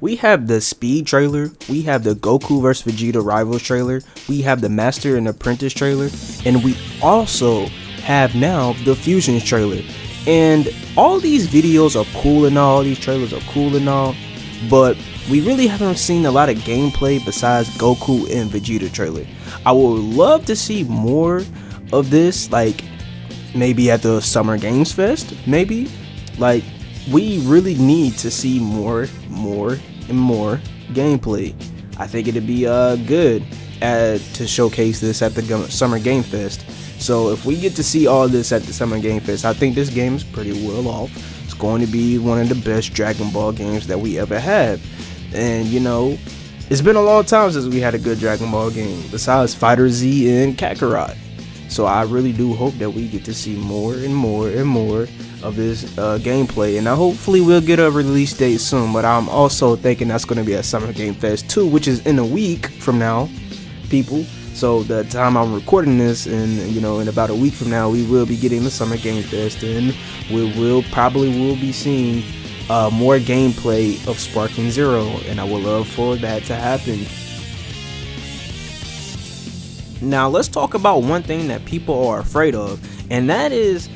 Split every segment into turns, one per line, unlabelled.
We have the Speed trailer, we have the Goku vs Vegeta Rivals trailer, we have the Master and Apprentice trailer, and we also have now the Fusions trailer. And all these videos are cool and all, these trailers are cool and all, but we really haven't seen a lot of gameplay besides Goku and Vegeta trailer. I would love to see more of this, like maybe at the Summer Games Fest, maybe. Like, we really need to see more and more gameplay. I think it'd be good to showcase this at the Summer Game Fest. So if we get to see all this at the Summer Game Fest, I think this game is pretty well off. It's going to be one of the best Dragon Ball games that we ever had. And you know, it's been a long time since we had a good Dragon Ball game besides Fighter Z and Kakarot. So I really do hope that we get to see more and more of this gameplay, and hopefully we'll get a release date soon. But I'm also thinking that's going to be at Summer Game Fest 2, which is in a week from now, people. So the time I'm recording this, and you know, in about a week from now, we will be getting the Summer Game Fest, and we will probably be seeing more gameplay of Sparking Zero, and I would love for that to happen. Now let's talk about one thing that people are afraid of, and that is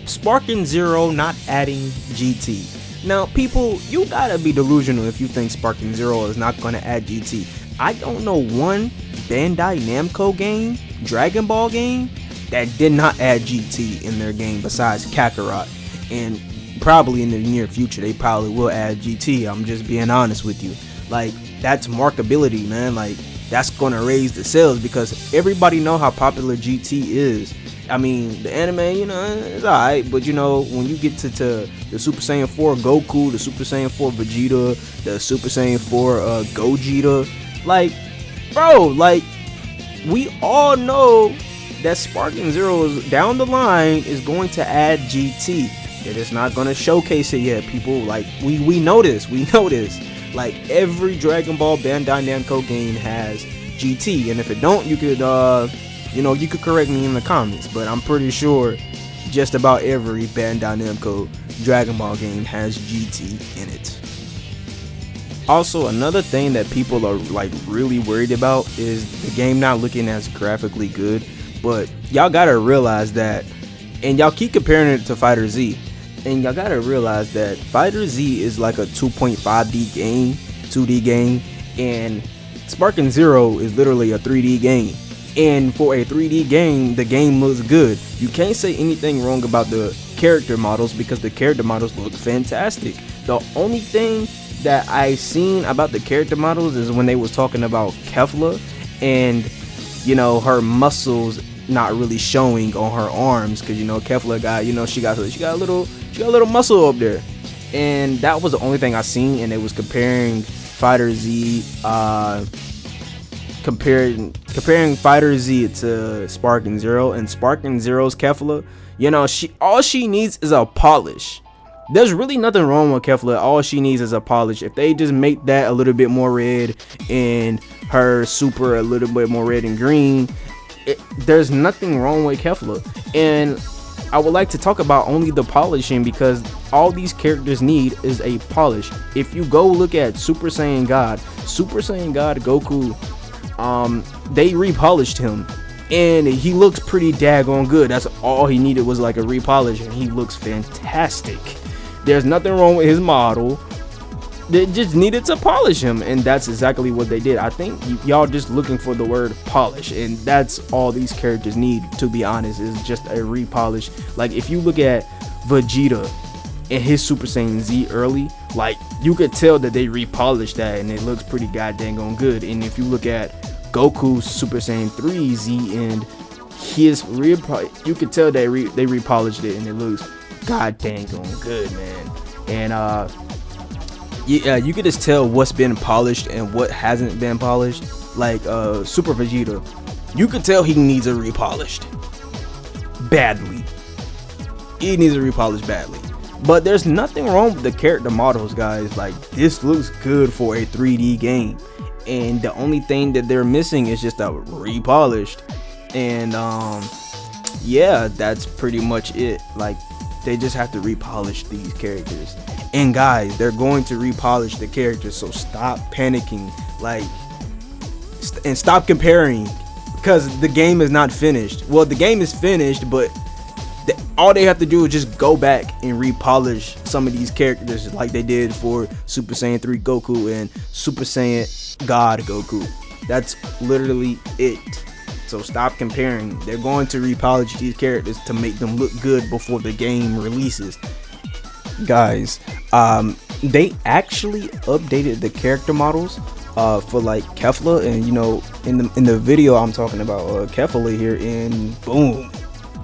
Sparking Zero not adding GT. Now people, you gotta be delusional if you think Sparking Zero is not gonna add GT. I don't know one Bandai Namco game, Dragon Ball game, that did not add GT in their game besides Kakarot. And probably in the near future they probably will add GT. I'm just being honest with you. Like, that's markability, man. Like, that's gonna raise the sales because everybody know how popular GT is. I mean, the anime, you know, it's alright, but you know, when you get to the Super Saiyan 4 Goku, the Super Saiyan 4 Vegeta, the Super Saiyan 4 Gogeta, like, bro, like, we all know that Sparking Zero is, down the line, is going to add GT. It is not gonna showcase it yet, people. Like, we know this. Like, every Dragon Ball Bandai Namco game has GT, and if it don't, you could you know, you could correct me in the comments, but I'm pretty sure just about every Bandai Namco Dragon Ball game has GT in it. Also, another thing that people are like really worried about is the game not looking as graphically good, but y'all gotta realize that, and y'all keep comparing it to Fighter Z, and y'all gotta realize that Fighter Z is like a 2.5D game, 2D game, and Sparking Zero is literally a 3D game. And for a 3D game, the game looks good. You can't say anything wrong about the character models because the character models look fantastic. The only thing that I seen about the character models is when they was talking about Kefla, and you know, her muscles not really showing on her arms, because you know, Kefla got, you know, she got a little muscle up there, and that was the only thing I seen. And it was comparing Fighter Z, comparing Fighter Z to Sparking Zero, and Sparking Zero's Kefla, you know, all she needs is a polish. There's really nothing wrong with Kefla. All she needs is a polish. If they just make that a little bit more red and her super a little bit more red and green, there's nothing wrong with Kefla. And I would like to talk about only the polishing, because all these characters need is a polish. If you go look at Super Saiyan God Goku, they repolished him and he looks pretty daggone good. That's all he needed, was like a repolish, and he looks fantastic. There's nothing wrong with his model. They just needed to polish him, and that's exactly what they did. I think y'all just looking for the word polish, and that's all these characters need, to be honest, is just a repolish. Like, if you look at Vegeta and his Super Saiyan Z early, like, you could tell that they repolished that and it looks pretty goddamn good. And if you look at Goku's Super Saiyan 3 Z and his you could tell they repolished it and it looks goddamn good, man. And yeah, you could just tell what's been polished and what hasn't been polished. Like Super Vegeta, you could tell he needs a repolished badly. He needs a repolished badly. But there's nothing wrong with the character models, guys. Like, this looks good for a 3D game, and the only thing that they're missing is just a repolished. And yeah, that's pretty much it. Like, they just have to repolish these characters, And guys, they're going to repolish the characters, so stop panicking, like, and stop comparing, because the game is not finished. Well, the game is finished, but all they have to do is just go back and repolish some of these characters like they did for Super Saiyan 3 Goku and Super Saiyan God Goku. That's literally it. So stop comparing. They're going to repolish these characters to make them look good before the game releases. Guys, they actually updated the character models for like Kefla, and you know, in the video I'm talking about Kefla here, and boom,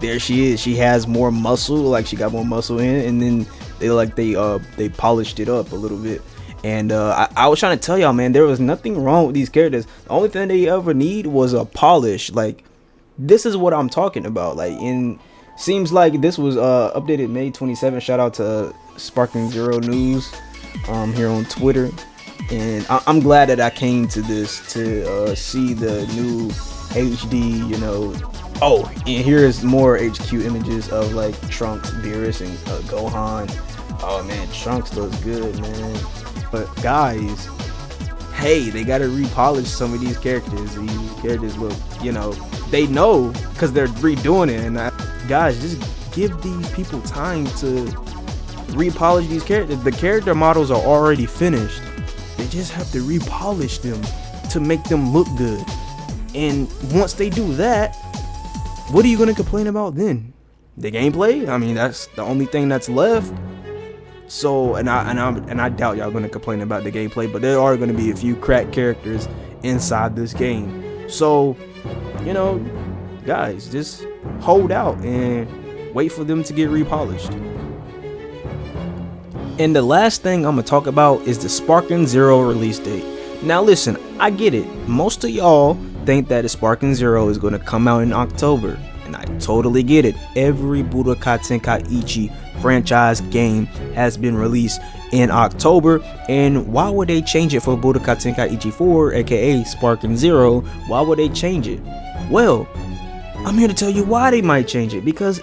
there she is. She has more muscle, like she got more muscle in it, and then they polished it up a little bit. And I was trying to tell y'all, man, there was nothing wrong with these characters. The only thing they ever need was a polish. Like, this is what I'm talking about. Like, seems like this was updated May 27th. Shout out to Sparking Zero News here on Twitter. And I'm glad that I came to this to see the new HD, you know. Oh, and here's more HQ images of like Trunks, Beerus, and Gohan. Oh man, Trunks looks good, man. But guys, hey, they gotta repolish some of these characters. These characters look, you know, they know because they're redoing it. And guys, just give these people time to repolish these characters. The character models are already finished. They just have to repolish them to make them look good. And once they do that, what are you gonna complain about then? The gameplay? I mean, that's the only thing that's left. So, and I doubt y'all gonna complain about the gameplay, but there are gonna be a few cracked characters inside this game. So, you know, guys, just hold out and wait for them to get repolished. And the last thing I'm gonna talk about is the Sparking Zero release date. Now listen, I get it. Most of y'all think that the Sparking Zero is gonna come out in October, and I totally get it. Every Budokai Tenkaichi franchise game has been released in October, and why would they change it for Budokai Tenkaichi 4, aka Sparking Zero? Why would they change it? Well, I'm here to tell you why they might change it, because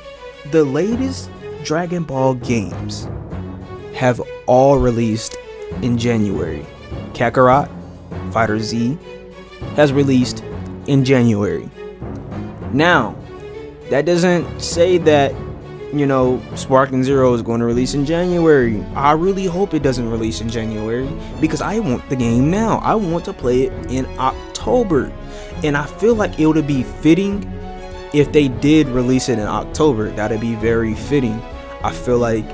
the latest Dragon Ball games have all released in January. Kakarot, Fighter Z has released in January. Now, that doesn't say that, you know, Sparking Zero is going to release in January. I really hope it doesn't release in January, because I want the game now. I want to play it in October. And I feel like it would be fitting if they did release it in October. That'd be very fitting. I feel like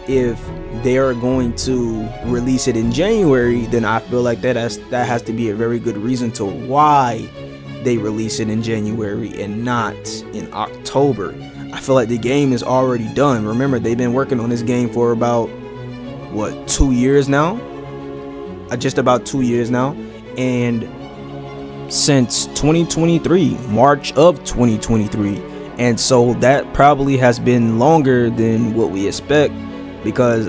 if they are going to release it in January, then I feel like that has to be a very good reason to why they release it in January and not in October. I feel like the game is already done. Remember, they've been working on this game for about, what, 2 years now? Just about 2 years now. And since 2023, March of 2023. And so that probably has been longer than what we expect, because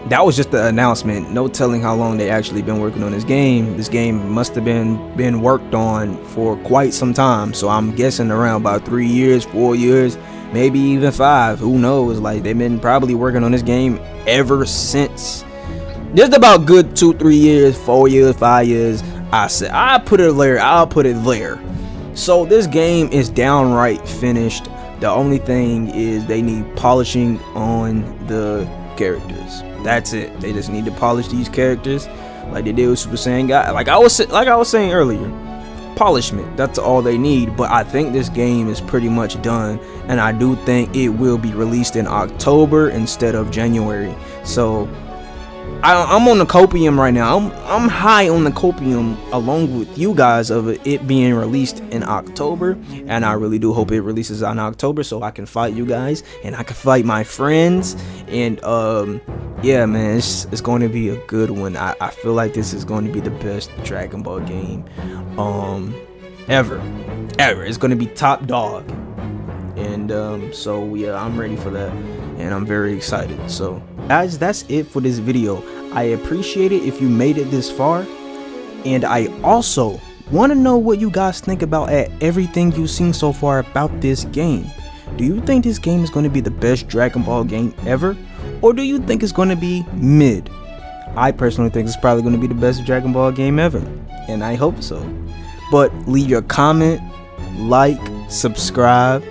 that was just the announcement. No telling how long they actually been working on this game. This game must have been worked on for quite some time. So I'm guessing around about 3 years, 4 years, maybe even 5. Who knows? Like, they've been probably working on this game ever since. Just about good 2, 3 years, 4 years, 5 years. I'll put it there. So this game is downright finished. The only thing is they need polishing on the characters. That's it. They just need to polish these characters like they did with Super Saiyan God. Like I was saying earlier, polishment. That's all they need. But I think this game is pretty much done, and I do think it will be released in October instead of January. So I'm on the copium right now. I'm high on the copium along with you guys of it being released in October, and I really do hope it releases in October so I can fight you guys and I can fight my friends. And yeah, man, it's going to be a good one. I feel like this is going to be the best Dragon Ball game ever. It's going to be top dog. And so yeah, I'm ready for that, and I'm very excited. So guys, that's it for this video. I appreciate it if you made it this far, and I also want to know what you guys think about everything you've seen so far about this game. Do you think this game is going to be the best Dragon Ball game ever, or do you think it's going to be mid? I personally think it's probably going to be the best Dragon Ball game ever, and I hope so. But leave your comment, like, subscribe,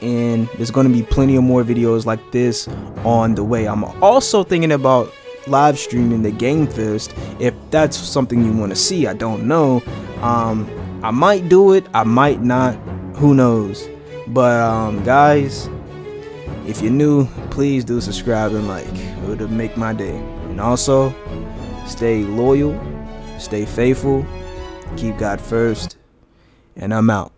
and there's going to be plenty of more videos like this on the way. I'm also thinking about live streaming the Game Fest. If that's something you want to see, I don't know. I might do it, I might not, who knows. But guys, if you're new, please do subscribe and like. It would make my day. And also, stay loyal, stay faithful, keep God first, and I'm out.